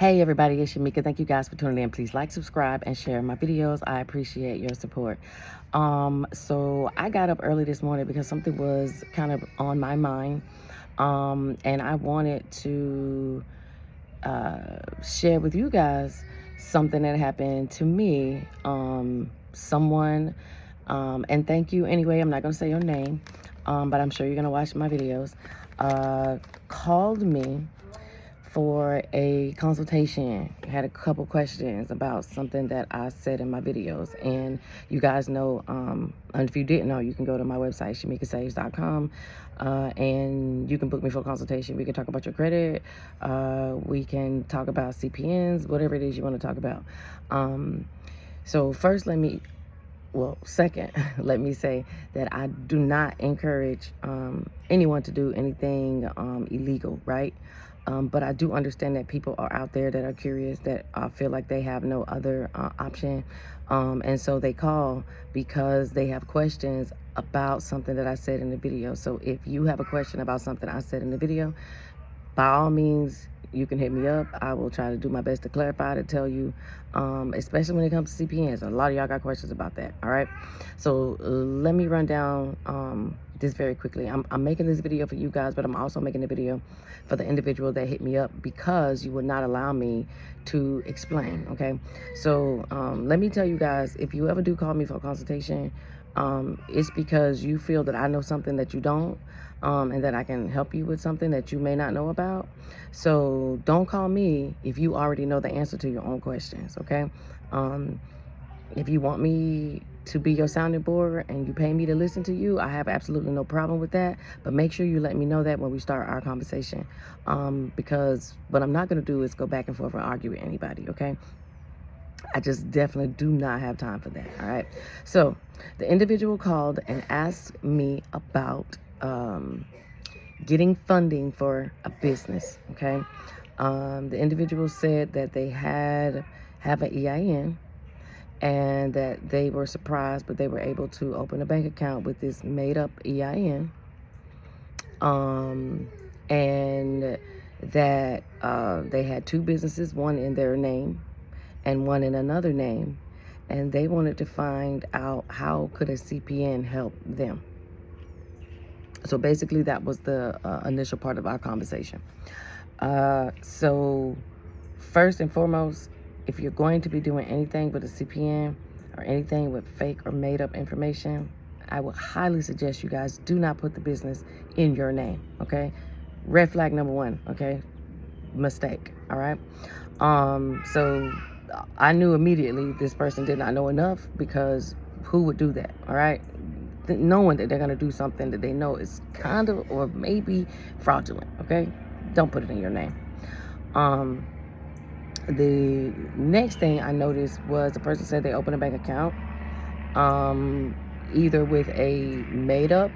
Hey everybody, it's Shamika. Thank you guys for tuning in. Please like, subscribe, and share my videos. I appreciate your support. So I got up early this morning because something was kind of on my mind. And I wanted to share with you guys something that happened to me. Someone, and thank you anyway. I'm not gonna say your name, but I'm sure you're gonna watch my videos. Called me for a consultation. I had a couple questions about something that I said in my videos. And you guys know, and if you didn't know, you can go to my website, shamikasaves.com, and you can book me for a consultation. We can talk about your credit. We can talk about CPNs, whatever it is you want to talk about. So first, second, let me say that I do not encourage anyone to do anything illegal, right? But I do understand that people are out there that are curious, that feel like they have no other option. And so they call because they have questions about something that I said in the video. So if you have a question about something I said in the video, by all means, you can hit me up. I will try to do my best to clarify, to tell you, especially when it comes to CPNs. A lot of y'all got questions about that, all right? So let me run down this very quickly. I'm making this video for you guys, but I'm also making a video for the individual that hit me up because you would not allow me to explain, okay? So let me tell you guys, if you ever do call me for a consultation, it's because you feel that I know something that you don't, and that I can help you with something that you may not know about. So don't call me if you already know the answer to your own questions, okay? If you want me to be your sounding board and you pay me to listen to you, I have absolutely no problem with that. But make sure you let me know that when we start our conversation, because what I'm not going to do is go back and forth and argue with anybody, okay? I just definitely do not have time for that, all right? So the individual called and asked me about getting funding for a business, okay? The individual said that they have an EIN and that they were surprised, but they were able to open a bank account with this made-up EIN, and that they had two businesses, one in their name and one in another name, and they wanted to find out how could a CPN help them. So basically that was the initial part of our conversation. So first and foremost, if you're going to be doing anything with a CPN or anything with fake or made up information, I would highly suggest you guys do not put the business in your name, okay? Red flag number one, okay? Mistake, all right? So I knew immediately this person did not know enough, because who would do that, all right? Knowing that they're going to do something that they know is kind of or maybe fraudulent, okay? Don't put it in your name. The next thing I noticed was the person said they opened a bank account, either with a made-up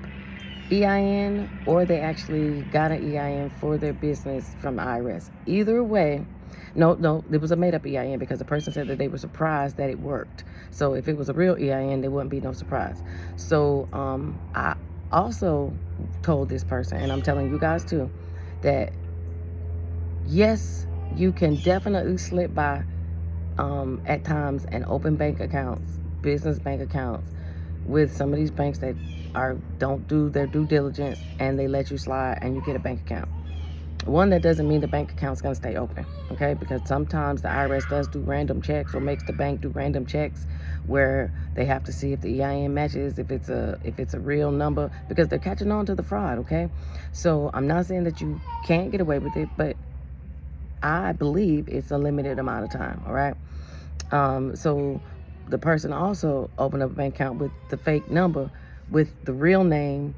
EIN or they actually got an EIN for their business from the IRS. Either way, no, it was a made-up EIN because the person said that they were surprised that it worked. So if it was a real EIN, there wouldn't be no surprise. So I also told this person, and I'm telling you guys too, that yes, you can definitely slip by at times and open bank accounts, business bank accounts, with some of these banks that don't do their due diligence and they let you slide and you get a bank account. One, that doesn't mean the bank account's gonna stay open, okay? Because sometimes the IRS does do random checks or makes the bank do random checks where they have to see if the EIN matches, if it's a real number, because they're catching on to the fraud, okay? So I'm not saying that you can't get away with it, but I believe it's a limited amount of time, all right? So the person also opened up a bank account with the fake number with the real name.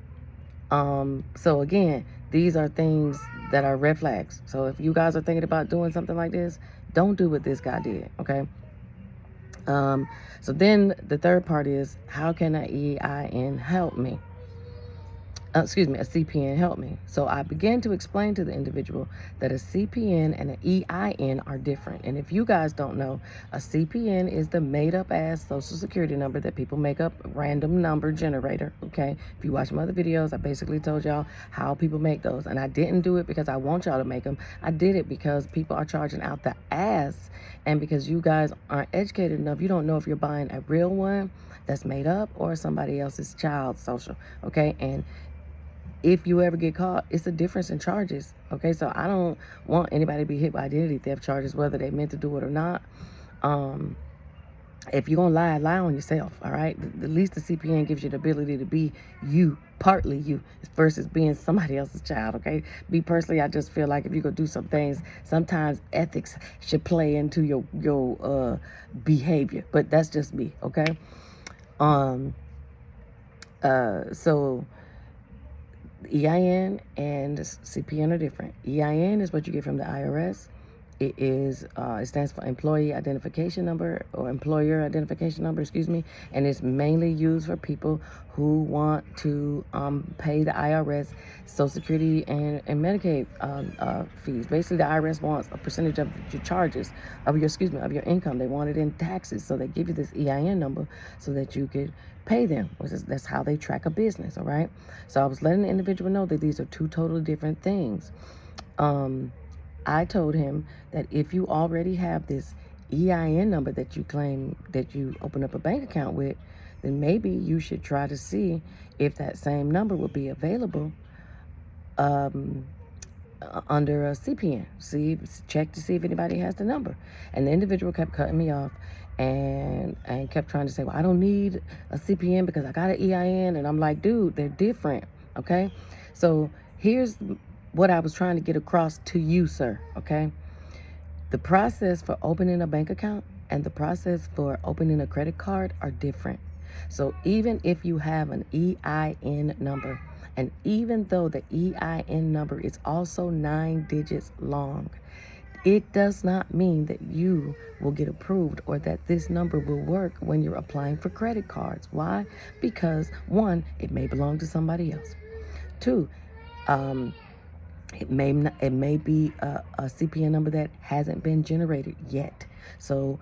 So again, these are things that are red flags. So if you guys are thinking about doing something like this, don't do what this guy did, okay? So then the third part is, how can an EIN help me? a CPN helped me. So I began to explain to the individual that a CPN and an EIN are different. And if you guys don't know, a CPN is the made up ass social security number that people make up, random number generator. Okay. If you watch my other videos, I basically told y'all how people make those. And I didn't do it because I want y'all to make them. I did it because people are charging out the ass. And because you guys aren't educated enough, you don't know if you're buying a real one that's made up or somebody else's child's social. Okay. And if you ever get caught, it's a difference in charges. Okay, so I don't want anybody to be hit by identity theft charges, whether they meant to do it or not. If you're gonna lie on yourself. All right, at least the CPN gives you the ability to be you, partly you, versus being somebody else's child. Okay, me personally, I just feel like if you go do some things, sometimes ethics should play into your behavior. But that's just me. Okay, so EIN and CPN are different. EIN is what you get from the IRS. It stands for Employee Identification Number, or Employer Identification Number, excuse me, and it's mainly used for people who want to pay the IRS Social Security and Medicaid fees. Basically, the IRS wants a percentage of your charges, of your income. They want it in taxes, so they give you this EIN number so that you could pay them. That's how they track a business, all right? So I was letting the individual know that these are two totally different things. I told him that if you already have this EIN number that you claim that you open up a bank account with, then maybe you should try to see if that same number will be available under a CPN. Check to see if anybody has the number. And the individual kept cutting me off and kept trying to say, well, I don't need a CPN because I got an EIN. And I'm like, dude, they're different. Okay. So here's what I was trying to get across to you, sir. Okay. The process for opening a bank account and the process for opening a credit card are different. So even if you have an EIN number, and even though the EIN number is also 9 digits long, it does not mean that you will get approved or that this number will work when you're applying for credit cards. Why? Because one, it may belong to somebody else. Two, it may be a CPN number that hasn't been generated yet. So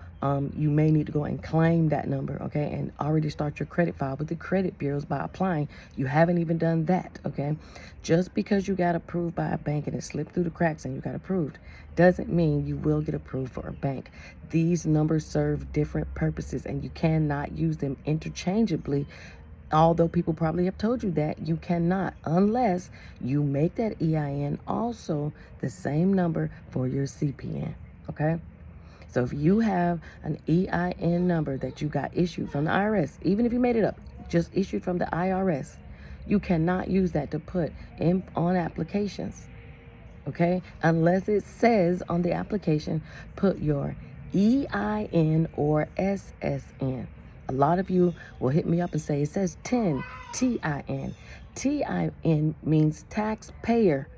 you may need to go and claim that number, okay, and already start your credit file with the credit bureaus by applying. You haven't even done that, okay? Just because you got approved by a bank and it slipped through the cracks and you got approved doesn't mean you will get approved for a bank. These numbers serve different purposes and you cannot use them interchangeably. Although people probably have told you that, you cannot unless you make that EIN also the same number for your CPN, okay? So if you have an EIN number that you got issued from the IRS, even if you made it up, just issued from the IRS, you cannot use that to put in on applications, okay? Unless it says on the application, put your EIN or SSN. A lot of you will hit me up and say, it says 10, TIN. TIN means taxpayer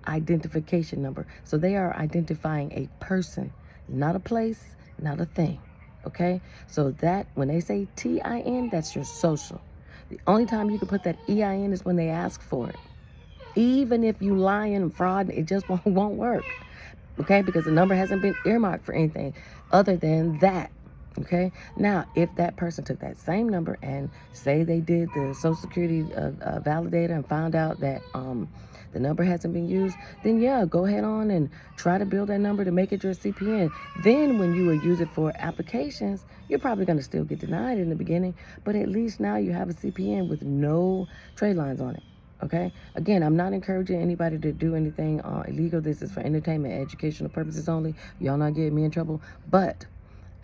identification number. So they are identifying a person, not a place, not a thing. Okay? So that, when they say TIN, that's your social. The only time you can put that EIN is when they ask for it. Even if you lying and fraud, it just won't work. Okay? Because the number hasn't been earmarked for anything other than that. Okay, now if that person took that same number and say they did the Social Security validator and found out that the number hasn't been used, then yeah, go ahead on and try to build that number to make it your CPN. Then when you will use it for applications, you're probably going to still get denied in the beginning, but at least now you have a CPN with no trade lines on it. Okay, again, I'm not encouraging anybody to do anything illegal. This is for entertainment, educational purposes only. Y'all not getting me in trouble, but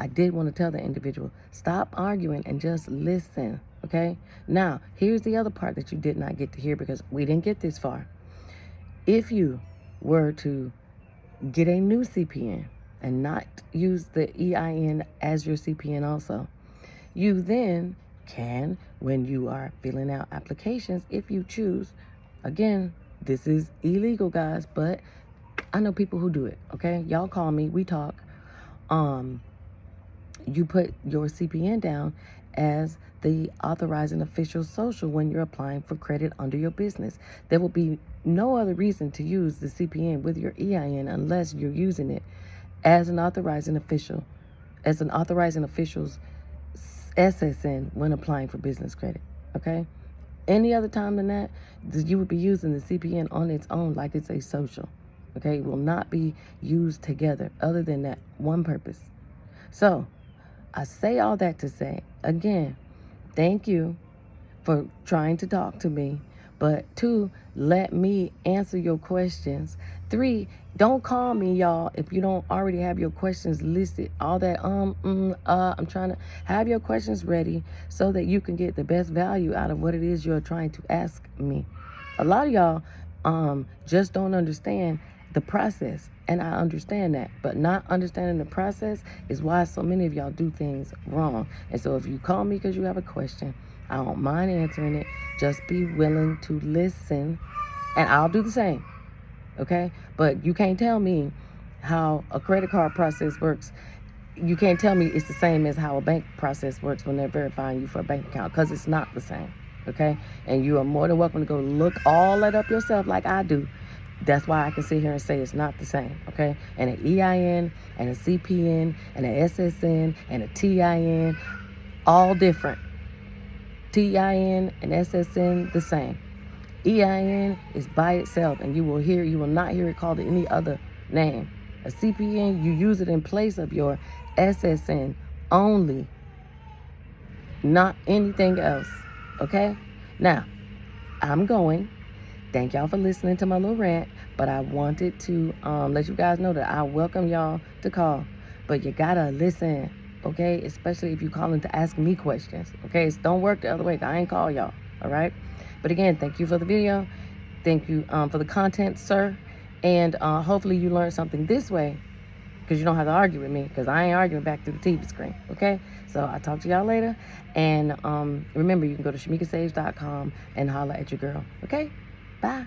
I did want to tell the individual, stop arguing and just listen, okay? Now, here's the other part that you did not get to hear because we didn't get this far. If you were to get a new CPN and not use the EIN as your CPN also, you then can, when you are filling out applications, if you choose, again, this is illegal, guys, but I know people who do it, okay? Y'all call me, we talk. You put your CPN down as the authorizing official social when you're applying for credit under your business. There will be no other reason to use the CPN with your EIN unless you're using it as an authorizing official, as an authorizing official's SSN when applying for business credit. Okay? Any other time than that, you would be using the CPN on its own like it's a social. Okay? It will not be used together other than that one purpose. So, I say all that to say, again, thank you for trying to talk to me. But 2, let me answer your questions. 3, don't call me, y'all, if you don't already have your questions listed. All that, I'm trying to have your questions ready so that you can get the best value out of what it is you're trying to ask me. A lot of y'all just don't understand the process, and I understand that, but not understanding the process is why so many of y'all do things wrong. And so if you call me because you have a question, I don't mind answering it. Just be willing to listen, and I'll do the same, okay? But you can't tell me how a credit card process works. You can't tell me it's the same as how a bank process works when they're verifying you for a bank account, because it's not the same, okay? And you are more than welcome to go look all that up yourself like I do. That's why I can sit here and say it's not the same, okay? And an EIN and a CPN and an SSN and a TIN, all different. TIN and SSN, the same. EIN is by itself, and you will not hear it called any other name. A CPN, you use it in place of your SSN only, not anything else, okay? Now, I'm going. Thank y'all for listening to my little rant, but I wanted to let you guys know that I welcome y'all to call, but you gotta listen, okay? Especially if you calling to ask me questions, okay? So don't work the other way. I ain't call y'all, all right? But again, thank you for the video. Thank you for the content, sir. And hopefully you learned something this way, because you don't have to argue with me, because I ain't arguing back through the TV screen, okay? So I'll talk to y'all later. And remember, you can go to shamikasaves.com and holla at your girl, okay? Bye.